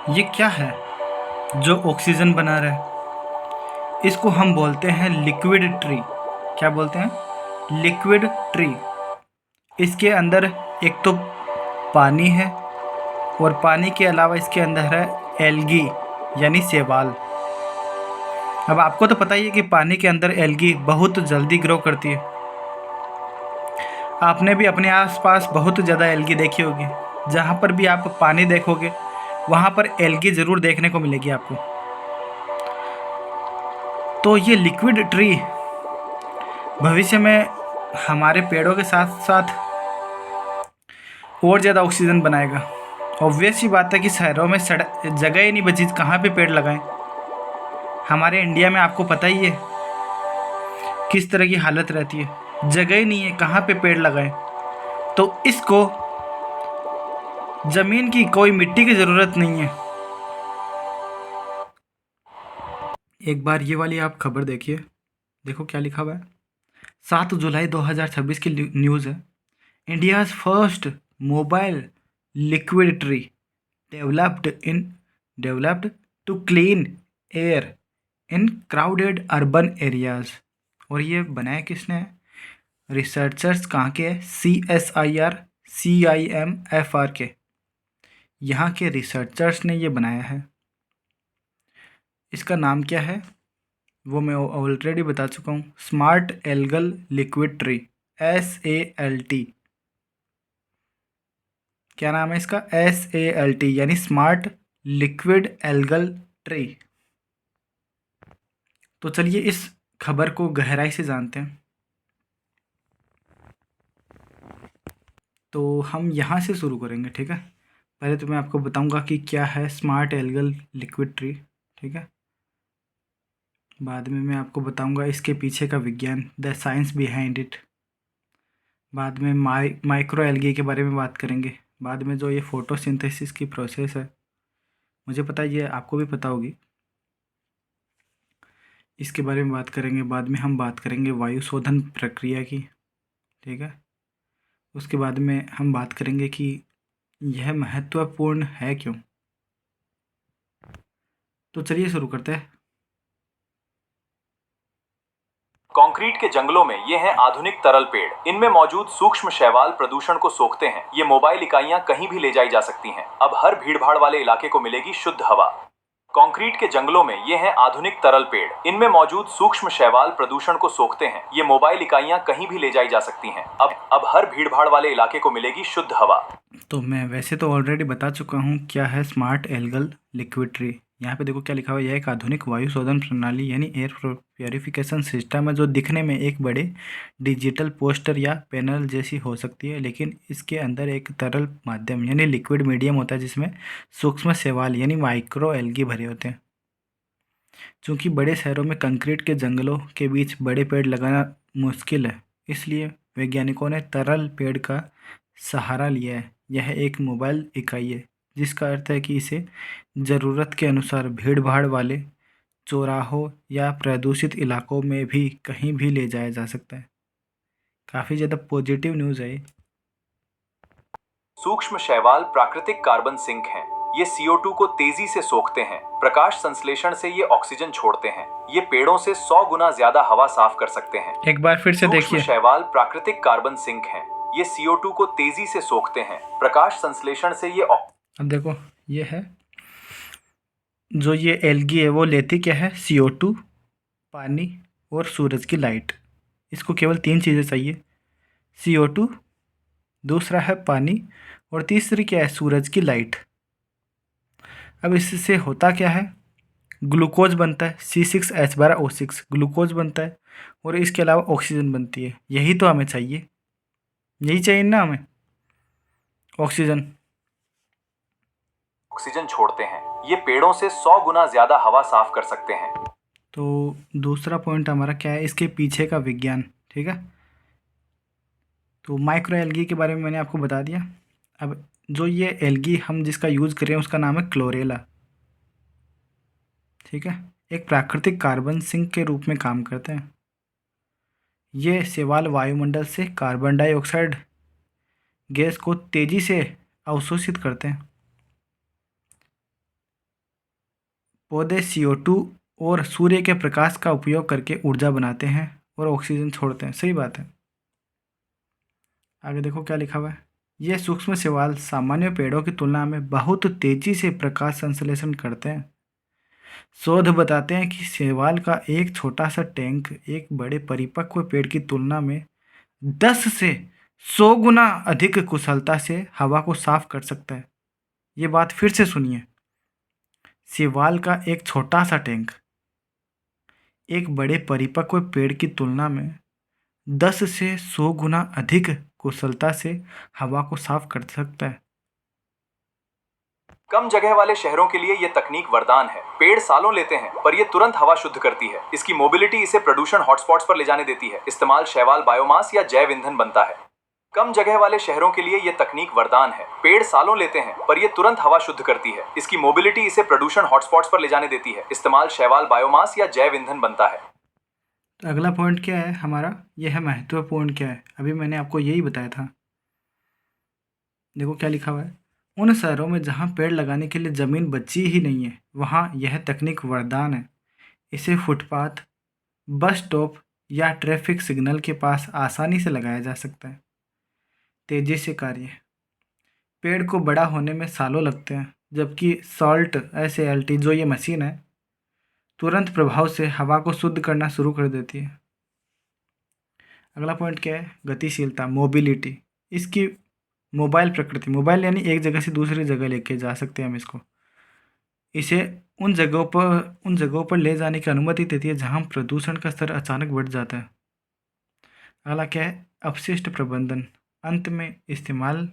ये क्या है जो ऑक्सीजन बना रहा है? इसको हम बोलते हैं लिक्विड ट्री। क्या बोलते हैं? Liquid tree. इसके अंदर एक तो पानी है और पानी के अलावा इसके अंदर है एल्गी यानी शैवाल। अब आपको तो पता ही है कि पानी के अंदर एल्गी बहुत जल्दी ग्रो करती है। आपने भी अपने आसपास बहुत ज़्यादा एल्गी देखी होगी। जहाँ पर भी आप पानी देखोगे वहाँ पर एल्गी ज़रूर देखने को मिलेगी आपको। तो ये लिक्विड ट्री भविष्य में हमारे पेड़ों के साथ साथ और ज़्यादा ऑक्सीजन बनाएगा। ऑब्वियस सी बात है कि शहरों में सड़क जगह ही नहीं बची, कहाँ पे पेड़ लगाएं। हमारे इंडिया में आपको पता ही है किस तरह की हालत रहती है, जगह ही नहीं है, कहाँ पे पेड़ लगाएं। तो इसको ज़मीन की कोई मिट्टी की ज़रूरत नहीं है। एक बार ये वाली आप खबर देखिए, देखो क्या लिखा हुआ है। 7 जुलाई 2026 की न्यूज़ है। India's first mobile liquid tree developed to clean air in crowded urban areas. और ये बनाया किसने है? रिसर्चर्स कहाँ के हैं? CSIR CIMFR के यहाँ के रिसर्चर्स ने ये बनाया है। इसका नाम क्या है वो मैं ऑलरेडी बता चुका हूँ। Smart algal liquid tree, SALT। क्या नाम है इसका? SALT यानी स्मार्ट लिक्विड एल्गल ट्री। तो चलिए इस खबर को गहराई से जानते हैं। तो हम यहाँ से शुरू करेंगे, ठीक है। पहले तो मैं आपको बताऊंगा कि क्या है स्मार्ट एल्गल लिक्विड ट्री, ठीक है। बाद में मैं आपको बताऊंगा इसके पीछे का विज्ञान, द साइंस बिहाइंड इट। बाद में माइक्रो एल्गी के बारे में बात करेंगे। बाद में जो ये फोटोसिंथेसिस की प्रोसेस है, मुझे पता है ये आपको भी पता होगी, इसके बारे में बात करेंगे। बाद में हम बात करेंगे वायु शोधन प्रक्रिया की, ठीक है। उसके बाद में हम बात करेंगे कि यह महत्वपूर्ण है क्यों। तो चलिए शुरू करते हैं। कंक्रीट के जंगलों में ये हैं आधुनिक तरल पेड़। इनमें मौजूद सूक्ष्म शैवाल प्रदूषण को सोखते हैं। ये मोबाइल इकाइयां कहीं भी ले जाई जा सकती हैं। अब हर भीड़-भाड़ वाले इलाके को मिलेगी शुद्ध हवा। कंक्रीट के जंगलों में ये हैं आधुनिक तरल पेड़। इनमें मौजूद सूक्ष्म शैवाल प्रदूषण को सोखते हैं। ये मोबाइल इकाइयां कहीं भी ले जाई जा सकती हैं। अब हर भीड़-भाड़ वाले इलाके को मिलेगी शुद्ध हवा। तो मैं वैसे तो ऑलरेडी बता चुका हूँ क्या है स्मार्ट एल्गल लिक्विड ट्री। यहाँ पे देखो क्या लिखा हुआ है। यह एक आधुनिक वायु शोधन प्रणाली यानी एयर प्योरिफिकेशन सिस्टम है जो दिखने में एक बड़े डिजिटल पोस्टर या पैनल जैसी हो सकती है, लेकिन इसके अंदर एक तरल माध्यम यानी लिक्विड मीडियम होता है जिसमें सूक्ष्म शैवाल यानी माइक्रो एल्गी भरे होते हैं। चूँकि बड़े शहरों में कंक्रीट के जंगलों के बीच बड़े पेड़ लगाना मुश्किल है, इसलिए वैज्ञानिकों ने तरल पेड़ का सहारा लिया है। यह एक मोबाइल इकाई है, जिसका अर्थ है कि इसे ज़रूरत के अनुसार भीड़-भाड़ वाले चौराहों या प्रदूषित इलाकों में भी कहीं भी ले जाया जा सकता है। काफ़ी ज़्यादा पॉजिटिव न्यूज़ है ये। सूक्ष्म शैवाल प्राकृतिक कार्बन सिंक हैं। ये CO2 को तेजी से सोखते हैं। प्रकाश संश्लेषण से ये ऑक्सीजन छोड़ते हैं। ये पेड़ों से 100 गुना ज्यादा हवा साफ कर सकते हैं। एक बार फिर से सूक्ष्म देखिए। शैवाल प्राकृतिक कार्बन सिंक हैं। ये CO2 को तेजी से सोखते हैं। प्रकाश संश्लेषण से ये अब देखो ये है जो ये एल्गी है वो लेती क्या है? CO2, पानी और सूरज की लाइट। इसको केवल 3 चीज़ें चाहिए। CO2, दूसरा है पानी और तीसरी क्या है? सूरज की लाइट। अब इससे होता क्या है? ग्लूकोज बनता है, C6H12O6 ग्लूकोज बनता है और इसके अलावा ऑक्सीजन बनती है। यही तो हमें चाहिए, यही चाहिए ना हमें, ऑक्सीजन। ऑक्सीजन छोड़ते हैं। ये पेड़ों से 100 गुना ज्यादा हवा साफ कर सकते हैं। तो दूसरा पॉइंट हमारा क्या है? इसके पीछे का विज्ञान, ठीक है। तो माइक्रो एल्गी के बारे में मैंने आपको बता दिया। अब जो ये एल्गी हम जिसका यूज़ कर रहे हैं उसका नाम है क्लोरेला, ठीक है। एक प्राकृतिक कार्बन सिंक के रूप में काम करते हैं। ये शैवाल वायुमंडल से कार्बन डाइऑक्साइड गैस को तेज़ी से अवशोषित करते हैं। पौधे CO2 और सूर्य के प्रकाश का उपयोग करके ऊर्जा बनाते हैं और ऑक्सीजन छोड़ते हैं। सही बात है। आगे देखो क्या लिखा हुआ है। ये सूक्ष्म शैवाल सामान्य पेड़ों की तुलना में बहुत तेजी से प्रकाश संश्लेषण करते हैं। शोध बताते हैं कि शैवाल का एक छोटा सा टैंक एक बड़े परिपक्व पेड़ की तुलना में 10 से 100 गुना अधिक कुशलता से हवा को साफ कर सकता है। ये बात फिर से सुनिए। शैवाल का एक छोटा सा टैंक एक बड़े परिपक्व पेड़ की तुलना में 10 से 100 गुना अधिक कुशलता से हवा को साफ कर सकता है। कम जगह वाले शहरों के लिए ये तकनीक वरदान है। पेड़ सालों लेते हैं पर ये तुरंत हवा शुद्ध करती है। इसकी मोबिलिटी इसे प्रदूषण हॉटस्पॉट्स पर ले जाने देती है। इस्तेमाल शैवाल बायोमास या जैव ईंधन बनता है। कम जगह वाले शहरों के लिए ये तकनीक वरदान है। पेड़ सालों लेते हैं पर ये तुरंत हवा शुद्ध करती है। इसकी मोबिलिटी इसे प्रदूषण हॉटस्पॉट्स पर ले जाने देती है। इस्तेमाल शैवाल बायोमास या जैव ईंधन बनता है। तो अगला पॉइंट क्या है हमारा, यह है महत्वपूर्ण क्या है। अभी मैंने आपको यही बताया था। देखो क्या लिखा हुआ है। उन शहरों में जहाँ पेड़ लगाने के लिए ज़मीन बची ही नहीं है वहाँ यह तकनीक वरदान है। इसे फुटपाथ, बस स्टॉप या ट्रैफिक सिग्नल के पास आसानी से लगाया जा सकता है। तेजी से कार्य, पेड़ को बड़ा होने में सालों लगते हैं, जबकि SALT जो ये मशीन है तुरंत प्रभाव से हवा को शुद्ध करना शुरू कर देती है। अगला पॉइंट क्या है, गतिशीलता, मोबिलिटी। इसकी मोबाइल प्रकृति, मोबाइल यानी एक जगह से दूसरी जगह लेके जा सकते हैं हम इसको। इसे उन जगहों पर ले जाने की अनुमति देती है जहाँ प्रदूषण का स्तर अचानक बढ़ जाता है। अगला क्या है, अपशिष्ट प्रबंधन। अंत में इस्तेमाल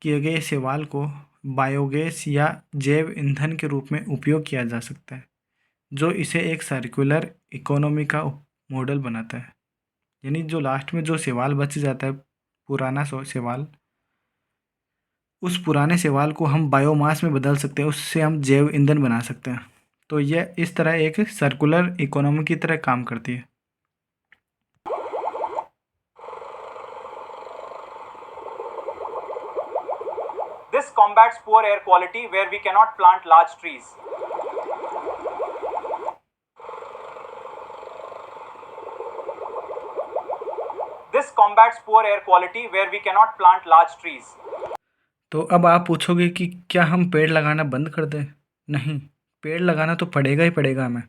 किए गए शैवाल को बायोगैस या जैव ईंधन के रूप में उपयोग किया जा सकता है, जो इसे एक सर्कुलर इकोनॉमी का मॉडल बनाता है। यानी जो लास्ट में जो शैवाल बच जाता है, पुराना शैवाल, उस पुराने शैवाल को हम बायोमास में बदल सकते हैं, उससे हम जैव ईंधन बना सकते हैं। तो यह इस तरह एक सर्कुलर इकोनॉमी की तरह काम करती है। This combats poor air quality where we cannot plant large trees. This combats poor air quality where we cannot plant large trees. तो अब आप पूछोगे कि क्या हम पेड़ लगाना बंद कर दें? नहीं, पेड़ लगाना तो पड़ेगा ही पड़ेगा हमें।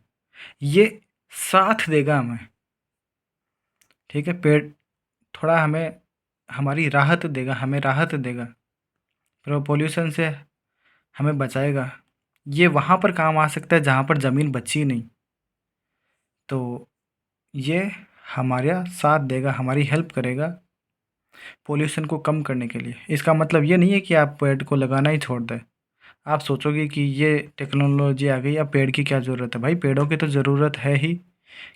ये साथ देगा हमें, ठीक है। पेड़ थोड़ा हमें हमारी राहत देगा, हमें राहत देगा, पोल्यूशन से हमें बचाएगा। ये वहाँ पर काम आ सकता है जहाँ पर ज़मीन बची नहीं, तो ये हमारा साथ देगा, हमारी हेल्प करेगा पोल्यूशन को कम करने के लिए। इसका मतलब ये नहीं है कि आप पेड़ को लगाना ही छोड़ दें। आप सोचोगे कि ये टेक्नोलॉजी आ गई, अब पेड़ की क्या ज़रूरत है। भाई पेड़ों की तो ज़रूरत है ही,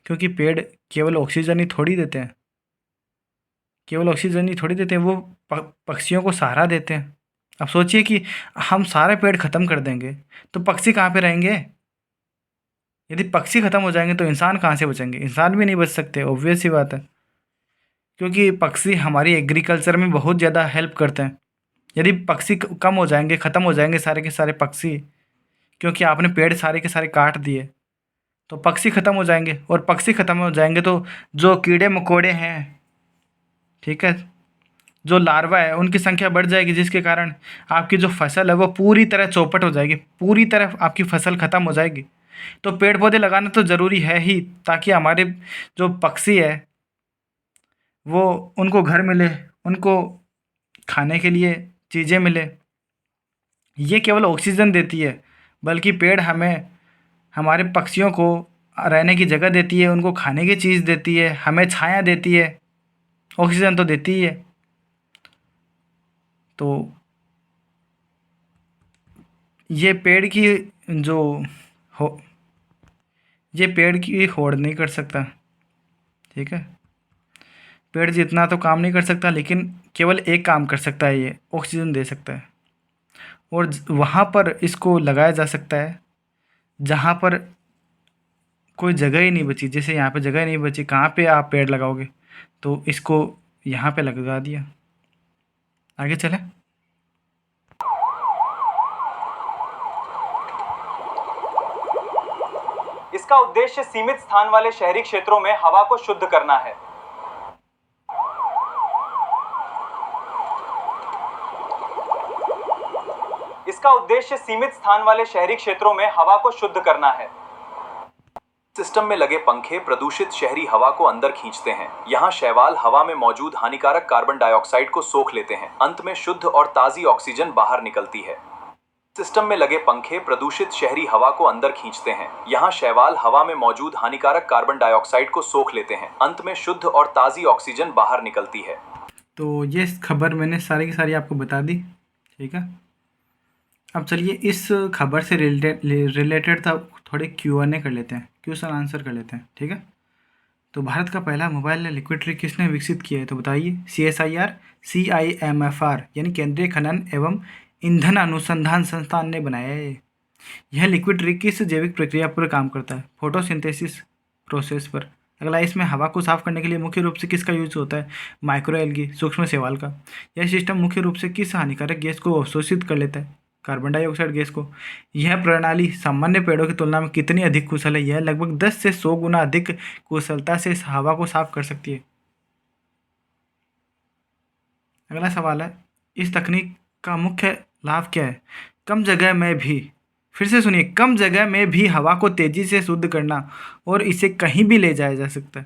क्योंकि पेड़ केवल ऑक्सीजन ही थोड़ी देते हैं, केवल ऑक्सीजन ही थोड़ी देते हैं, वो पक्षियों को सहारा देते हैं। अब सोचिए कि हम सारे पेड़ ख़त्म कर देंगे तो पक्षी कहाँ पे रहेंगे। यदि पक्षी ख़त्म हो जाएंगे तो इंसान कहाँ से बचेंगे, इंसान भी नहीं बच सकते, ऑब्वियस सी बात है। क्योंकि पक्षी हमारी एग्रीकल्चर में बहुत ज़्यादा हेल्प करते हैं। यदि पक्षी कम हो जाएंगे, ख़त्म हो जाएंगे सारे के सारे पक्षी, क्योंकि आपने पेड़ सारे के सारे काट दिए, तो पक्षी ख़त्म हो जाएंगे। और पक्षी ख़त्म हो जाएंगे तो जो कीड़े मकोड़े हैं, ठीक है, जो लार्वा है, उनकी संख्या बढ़ जाएगी, जिसके कारण आपकी जो फसल है वो पूरी तरह चौपट हो जाएगी, पूरी तरह आपकी फसल ख़त्म हो जाएगी। तो पेड़ पौधे लगाना तो ज़रूरी है ही, ताकि हमारे जो पक्षी है वो, उनको घर मिले, उनको खाने के लिए चीज़ें मिले। ये केवल ऑक्सीजन देती है, बल्कि पेड़ हमें, हमारे पक्षियों को रहने की जगह देती है, उनको खाने की चीज़ देती है, हमें छाया देती है, ऑक्सीजन तो देती ही है। तो ये पेड़ की जो हो ये पेड़ की होड़ नहीं कर सकता, ठीक है। पेड़ जितना तो काम नहीं कर सकता, लेकिन केवल एक काम कर सकता है, ये ऑक्सीजन दे सकता है। और वहाँ पर इसको लगाया जा सकता है जहाँ पर कोई जगह ही नहीं बची। जैसे यहाँ पे जगह नहीं बची, कहाँ पे आप पेड़ लगाओगे, तो इसको यहाँ पे लगा दिया। आगे चलें। इसका उद्देश्य सीमित स्थान वाले शहरी क्षेत्रों में हवा को शुद्ध करना है। इसका उद्देश्य सीमित स्थान वाले शहरी क्षेत्रों में हवा को शुद्ध करना है। सिस्टम में लगे पंखे प्रदूषित शहरी हवा को अंदर खींचते हैं। यहाँ शैवाल हवा में मौजूद हानिकारक कार्बन डाइऑक्साइड को सोख लेते हैं। अंत में शुद्ध और ताजी ऑक्सीजन बाहर निकलती है। सिस्टम में लगे पंखे प्रदूषित शहरी हवा को अंदर खींचते हैं। यहाँ शैवाल हवा में मौजूद हानिकारक कार्बन डाइऑक्साइड को सोख लेते हैं। अंत में शुद्ध और ताजी ऑक्सीजन बाहर निकलती है। तो ये खबर मैंने सारी की सारी आपको बता दी, ठीक है। अब चलिए इस खबर से रिलेटेड था थोड़े Q&A कर लेते हैं, क्वेश्चन आंसर कर लेते हैं, ठीक है। तो भारत का पहला मोबाइल लिक्विड किसने विकसित किया है, तो बताइए। CSIR, CIMFR यानी केंद्रीय खनन एवं ईंधन अनुसंधान संस्थान ने बनाया है। यह लिक्विड किस जैविक प्रक्रिया पर काम करता है, फोटोसिंथेसिस प्रोसेस पर। अगला, इसमें हवा को साफ करने के लिए मुख्य रूप से किसका यूज होता है, माइक्रो एल्गी सूक्ष्म शैवाल का। यह सिस्टम मुख्य रूप से किस हानिकारक गैस को अवशोषित कर लेता है, कार्बन डाइऑक्साइड गैस को। यह प्रणाली सामान्य पेड़ों की तुलना में कितनी अधिक कुशल है, यह लगभग 10 से 100 गुना अधिक कुशलता से इस हवा को साफ कर सकती है। अगला सवाल है, इस तकनीक का मुख्य लाभ क्या है, कम जगह में भी, फिर से सुनिए, कम जगह में भी हवा को तेजी से शुद्ध करना और इसे कहीं भी ले जाया जा सकता है।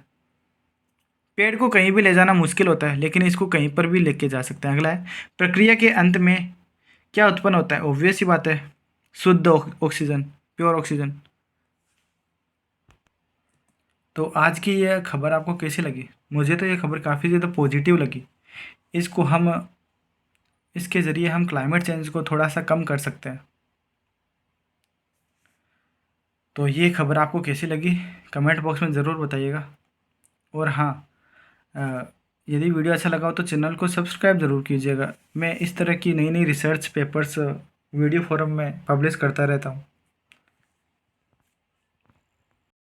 पेड़ को कहीं भी ले जाना मुश्किल होता है, लेकिन इसको कहीं पर भी लेके जा सकते हैं। अगला है, प्रक्रिया के अंत में क्या उत्पन्न होता है, ऑब्वियस ही बात है, शुद्ध ऑक्सीजन, प्योर ऑक्सीजन। तो आज की यह खबर आपको कैसी लगी, मुझे तो ये खबर काफ़ी ज़्यादा पॉजिटिव लगी। इसके ज़रिए हम क्लाइमेट चेंज को थोड़ा सा कम कर सकते हैं। तो ये खबर आपको कैसी लगी कमेंट बॉक्स में ज़रूर बताइएगा। और हाँ, यदि वीडियो अच्छा लगा हो तो चैनल को सब्सक्राइब ज़रूर कीजिएगा। मैं इस तरह की नई नई रिसर्च पेपर्स वीडियो फोरम में पब्लिश करता रहता हूँ।